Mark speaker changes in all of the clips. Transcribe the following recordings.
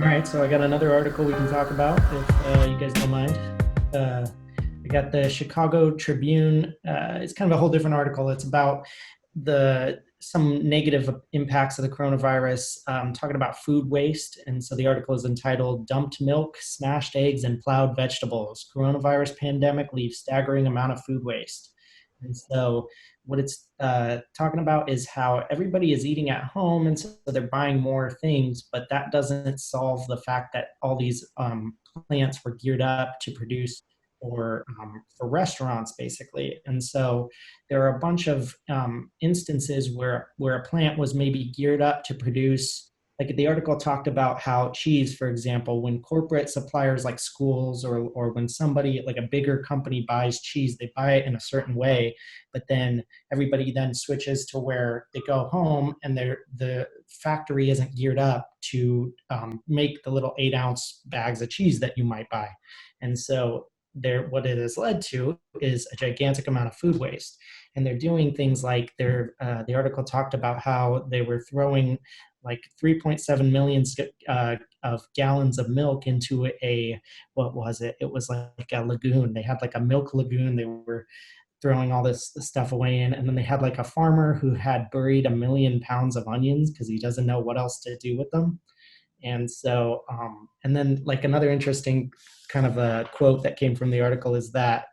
Speaker 1: All right, so I got another article we can talk about if you guys don't mind. Uh, I got the Chicago Tribune. It's kind of a whole different article. It's about the some negative impacts of the coronavirus, talking about food waste. And so the article is entitled "Dumped Milk, Smashed Eggs, and Plowed Vegetables: Coronavirus Pandemic Leaves Staggering Amount of Food Waste." And so what it's talking about is how everybody is eating at home, and so they're buying more things, but that doesn't solve the fact that all these plants were geared up to produce for restaurants, basically. And so there are a bunch of instances where a plant was maybe geared up to produce. Like the article talked about how cheese, for example, when corporate suppliers like schools or when somebody like a bigger company buys cheese, they buy it in a certain way, but then everybody then switches to where they go home and the factory isn't geared up to make the little 8 ounce bags of cheese that you might buy. And so what it has led to is a gigantic amount of food waste. And they're doing things like the article talked about how they were throwing like 3.7 million of gallons of milk into what was it? It was like a lagoon. They had like a milk lagoon. They were throwing all this stuff away in. And then they had like a farmer who had buried 1 million pounds of onions because he doesn't know what else to do with them. And so, and then like another interesting kind of a quote that came from the article is that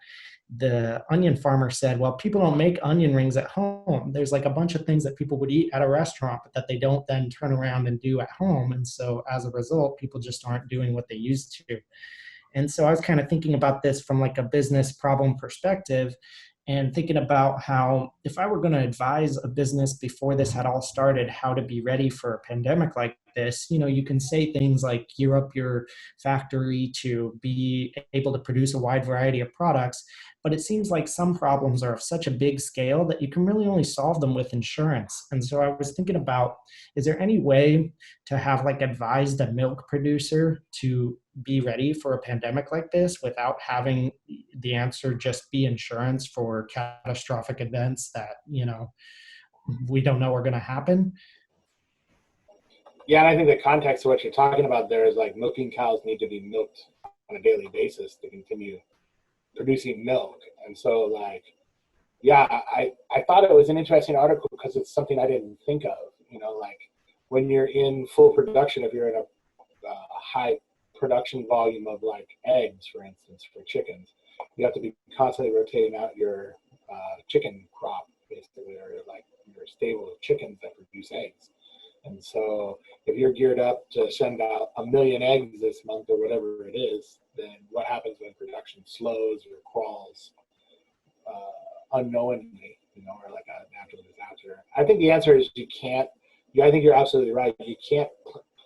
Speaker 1: the onion farmer said, well, people don't make onion rings at home. There's like a bunch of things that people would eat at a restaurant, but that they don't then turn around and do at home. And so as a result, people just aren't doing what they used to. And so I was kind of thinking about this from like a business problem perspective and thinking about how if I were going to advise a business before this had all started, how to be ready for a pandemic like this, you can say things like gear up your factory to be able to produce a wide variety of products. But it seems like some problems are of such a big scale that you can really only solve them with insurance. And so I was thinking about, is there any way to have like advised a milk producer to be ready for a pandemic like this without having the answer just be insurance for catastrophic events that we don't know are going to happen?
Speaker 2: Yeah, and I think the context of what you're talking about there is like milking cows need to be milked on a daily basis to continue producing milk. And so like, yeah, I thought it was an interesting article because it's something I didn't think of. Like when you're in full production, if you're in a high production volume of like eggs, for instance, for chickens, you have to be constantly rotating out your chicken crop, basically, or like your stable of chickens that produce eggs. And so if you're geared up to send out 1 million eggs this month or whatever it is, then what happens when production slows or crawls unknowingly, or like a natural disaster? I think the answer is you can't. I think you're absolutely right. You can't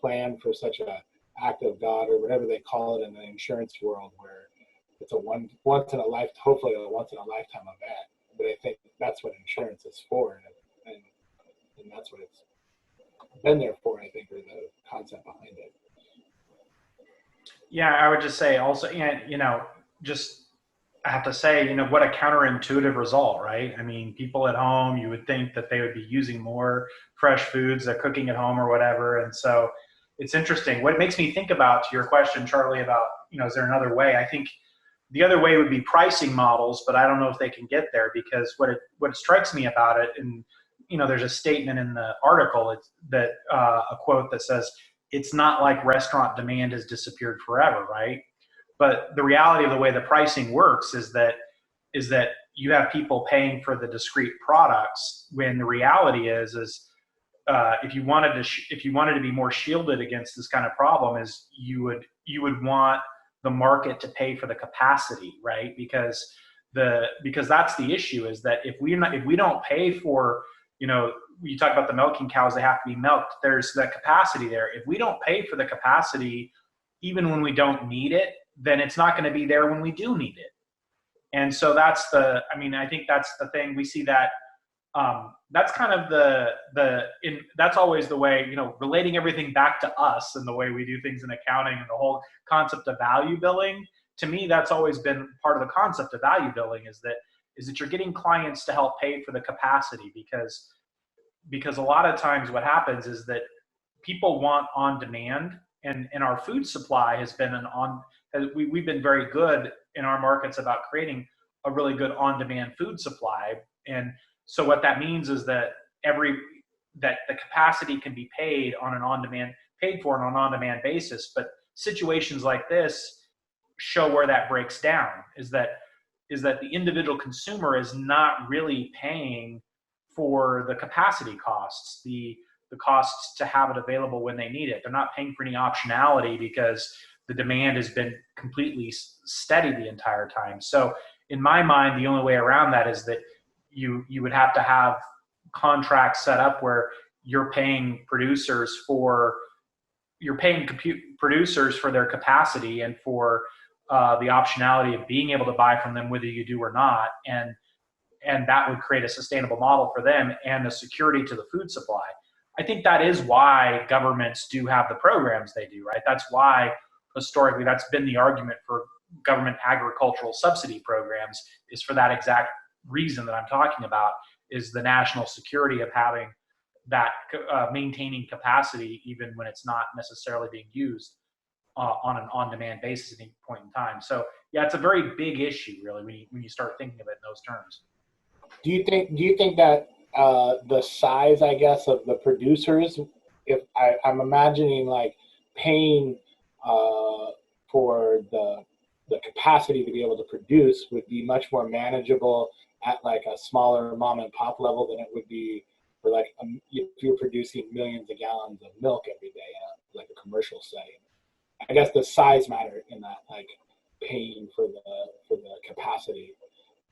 Speaker 2: plan for such a act of God or whatever they call it in the insurance world, where it's a once in a life, hopefully a once in a lifetime event. But I think that's what insurance is for, and that's what it's been there for, I think, or the concept behind it.
Speaker 3: Yeah, I would just say also, just I have to say, what a counterintuitive result, right? I mean, people at home, you would think that they would be using more fresh foods, they're cooking at home or whatever. And so it's interesting. What it makes me think about, to your question, Charlie, about, is there another way? I think the other way would be pricing models, but I don't know if they can get there because what strikes me about it, and there's a statement in the article a quote that says, "It's not like restaurant demand has disappeared forever," right? But the reality of the way the pricing works is that you have people paying for the discrete products when the reality is if you wanted to be more shielded against this kind of problem, is you would want the market to pay for the capacity, right? Because that's the issue, is that if we don't pay for, you talk about the milking cows, they have to be milked. There's that capacity there. If we don't pay for the capacity, even when we don't need it, then it's not going to be there when we do need it. And so I think that's the thing. We see that that's kind of that's always the way, relating everything back to us and the way we do things in accounting and the whole concept of value billing. To me, that's always been part of the concept of value billing, is that you're getting clients to help pay for the capacity, because a lot of times what happens is that people want on demand, and our food supply has been we've been very good in our markets about creating a really good on-demand food supply. And so what that means is that that the capacity can be paid for on an on-demand basis. But situations like this show where that breaks down, is that the individual consumer is not really paying for the capacity costs, the costs to have it available when they need it. They're not paying for any optionality because the demand has been completely steady the entire time. So in my mind, the only way around that is that you would have to have contracts set up where you're paying producers for their capacity and for the optionality of being able to buy from them whether you do or not, and that would create a sustainable model for them and the security to the food supply. I think that is why governments do have the programs they do, right? That's why historically that's been the argument for government agricultural subsidy programs, is for that exact reason that I'm talking about, is the national security of having that maintaining capacity even when it's not necessarily being used on an on-demand basis at any point in time. So yeah, it's a very big issue really when you start thinking of it in those terms.
Speaker 2: Do you think that the size, I guess, of the producers, if I'm imagining like paying for the capacity to be able to produce would be much more manageable at like a smaller mom and pop level than it would be for like if you're producing millions of gallons of milk every day at like a commercial setting. I guess the size matter in that, like paying for the capacity.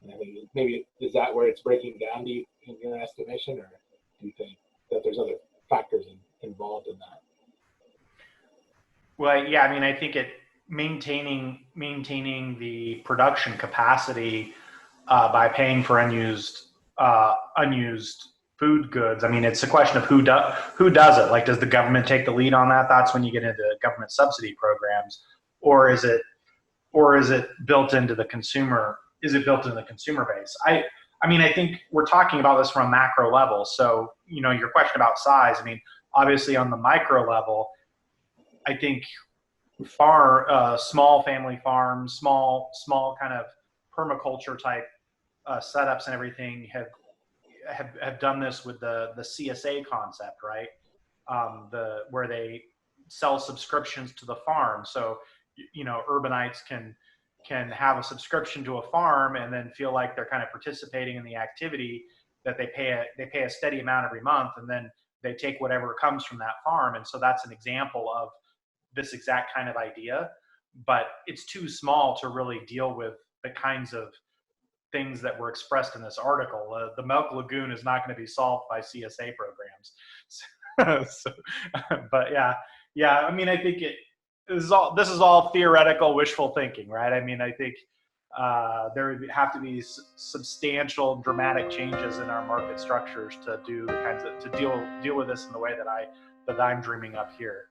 Speaker 2: And I think maybe is that where it's breaking down in your estimation, or do you think that there's other factors involved in that?
Speaker 3: Well, yeah, I mean, I think maintaining the production capacity by paying for unused food goods. I mean, it's a question of who does it. Like, does the government take the lead on that? That's when you get into government subsidy programs, or is it built into the consumer? Is it built into the consumer base? I mean, I think we're talking about this from a macro level. So, your question about size. I mean, obviously on the micro level, I think small family farms, small kind of permaculture type setups and everything have done this with the CSA concept, right? Where they sell subscriptions to the farm. So, urbanites can have a subscription to a farm and then feel like they're kind of participating in the activity, that they pay a steady amount every month, and then they take whatever comes from that farm. And so that's an example of this exact kind of idea, but it's too small to really deal with the kinds of things that were expressed in this article. The milk lagoon is not going to be solved by CSA programs. But yeah. I mean, I think this is all theoretical wishful thinking, right? I mean, I think there would have to be substantial, dramatic changes in our market structures to do the kinds of to deal with this in the way that I'm dreaming up here.